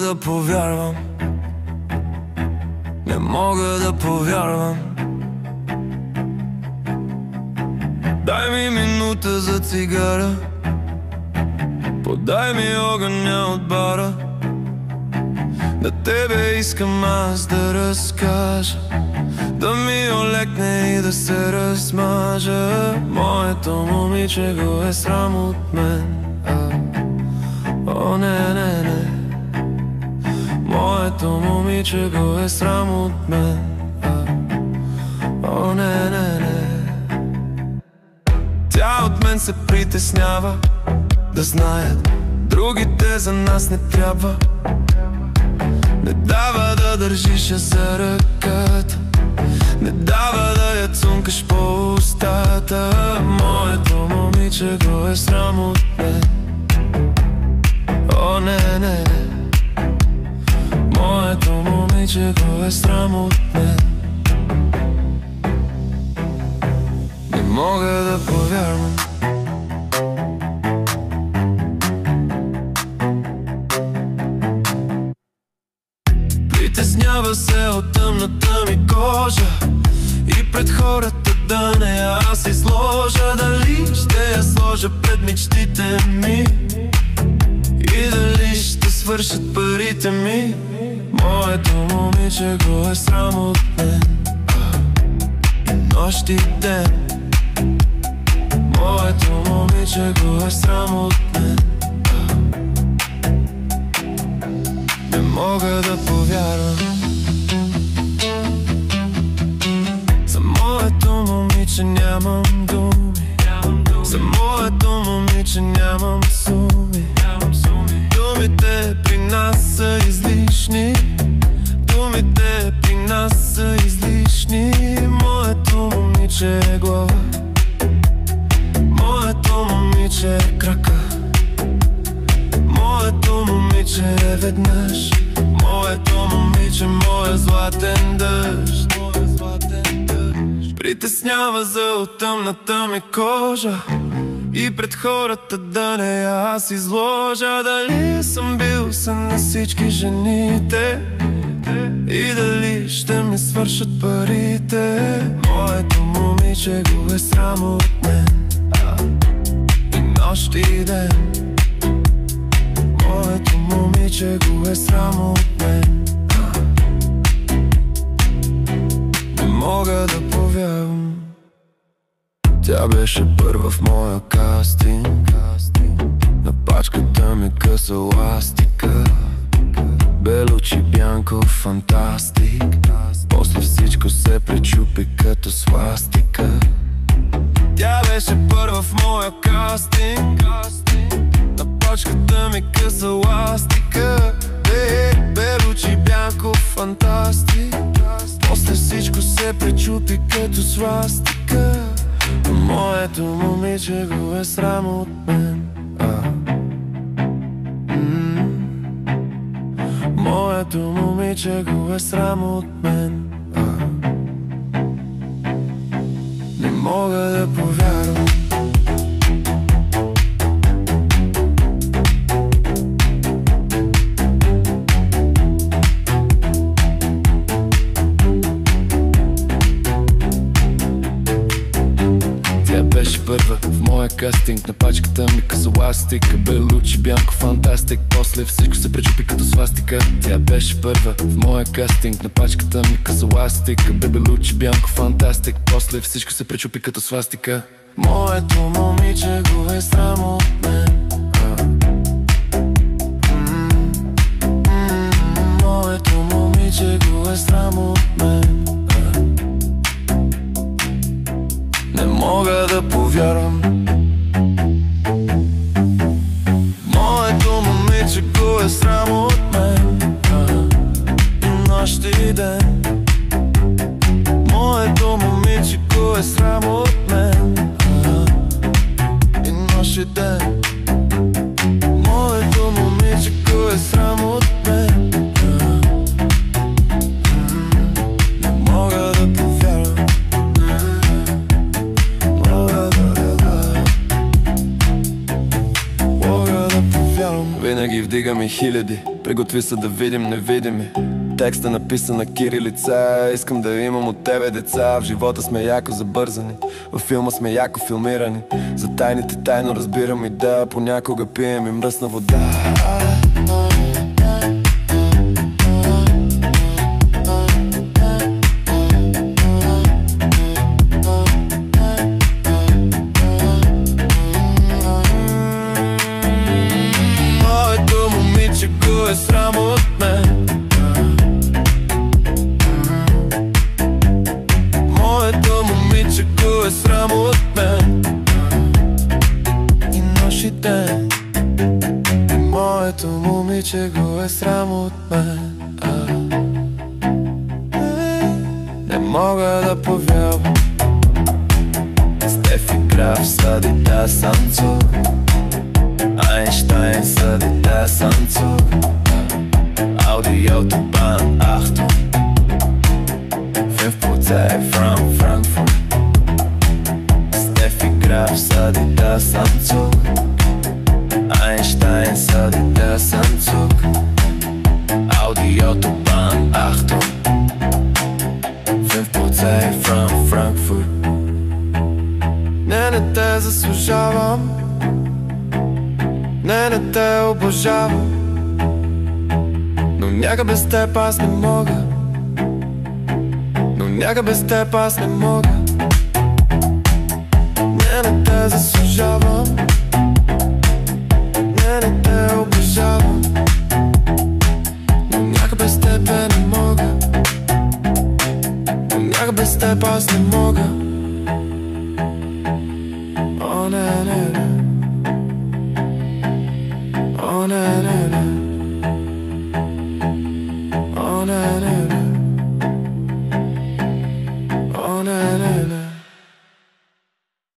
да повярвам, не мога да повярвам. Дай ми минута за цигара, подай ми огъня от бара. На тебе искам аз да разкажа, да ми олекне и да се размажа. Моето момиче го е срам от мен. О, не, не, не. Моето момиче го е срам от мен. О, не, не, не. Тя от мен се притеснява, да знаят другите за нас не трябва. Не дава да държиш я за ръката, не дава да я цункаш по устата. Моето момиче го е срам от мен. О, не, не, не. Моето момиче го е срам от мен. Не мога да повярвам. Притеснява се от тъмната ми кожа и пред хората да не аз изложа. Дали ще я сложа пред мечтите ми и дали ще свършат парите ми. Моето момиче го е срам от мен. И нощ и ден. Моето момиче го е срам от мен. Не мога да повярвам. За моето момиче нямам думи. За моето момиче нямам суми. Думите при нас са излишни. Думите при нас са излишни. Моето момиче е глава, моето момиче е крака, моето момиче е веднъж, моето момиче, моя златен дъжд. Притеснява за тъмната ми кожа и пред хората да не аз изложа. Дали съм бил сън на всички жените и дали ще ми свършат парите. Моето момиче го е срам от мен. И нощ и ден. Моето момиче го е срам от мен. Не мога да повярвам. Тя беше първа в моя кастинг. На пачката ми къса ластика. Белучи, бянко, фантастик. После всичко се пречупи като свастика. Тя беше първа в моя кастинг. На пачката ми къса ластика. Белучи, бянко, фантастик. После всичко се пречупи като свастика. Моето момиче го е срам от мен. Моето момиче го е срам от мен. Не мога да повярвам. Беше първа в моя кастинг. На пачката ми къса ластика. Белучи, бянко, фантастик. После всичко се пречупи като свастика. Тя беше първа в моя кастинг. На пачката ми къса ластика. Белучи, бянко, фантастик. После всичко се пречупи като свастика. Моето момиче го е срам от мен. Моето момиче го е срам от мен. Не мога да повярвам. Моето момиче го е срам от мен. И нощ и ден. Моето момиче го е срам от мен. И нощ и ден. имаме хиляди. Приготви се да видим невидими. Текста написан на кирилица. Искам да имам от тебе деца. В живота сме яко забързани, във филма сме яко филмирани. За тайните тайно разбирам и да понякога пием и мръсна вода. Моето момиче го е срам от мен. Моето момиче го е срам от мен. И нощ и ден. И моето момиче го е срам от мен. Не мога да повярвам. Стефи Граф са das Anzug. Einstein са das Anzug. Audi Autobahn, Achtung. 5% from Frankfurt. Steffi Graf sa das Anzug. Einstein sa das Anzug. Audi Autobahn, Achtung. 5% from Frankfurt. Не те заслужавам. Не те обожавам. Но някак без теб аз не мога. Някак без теб аз не мога. Не те заслужавам. Не те обожавам. Но някак без теб не мога. Някак без теб аз не мога. О, не. О, не.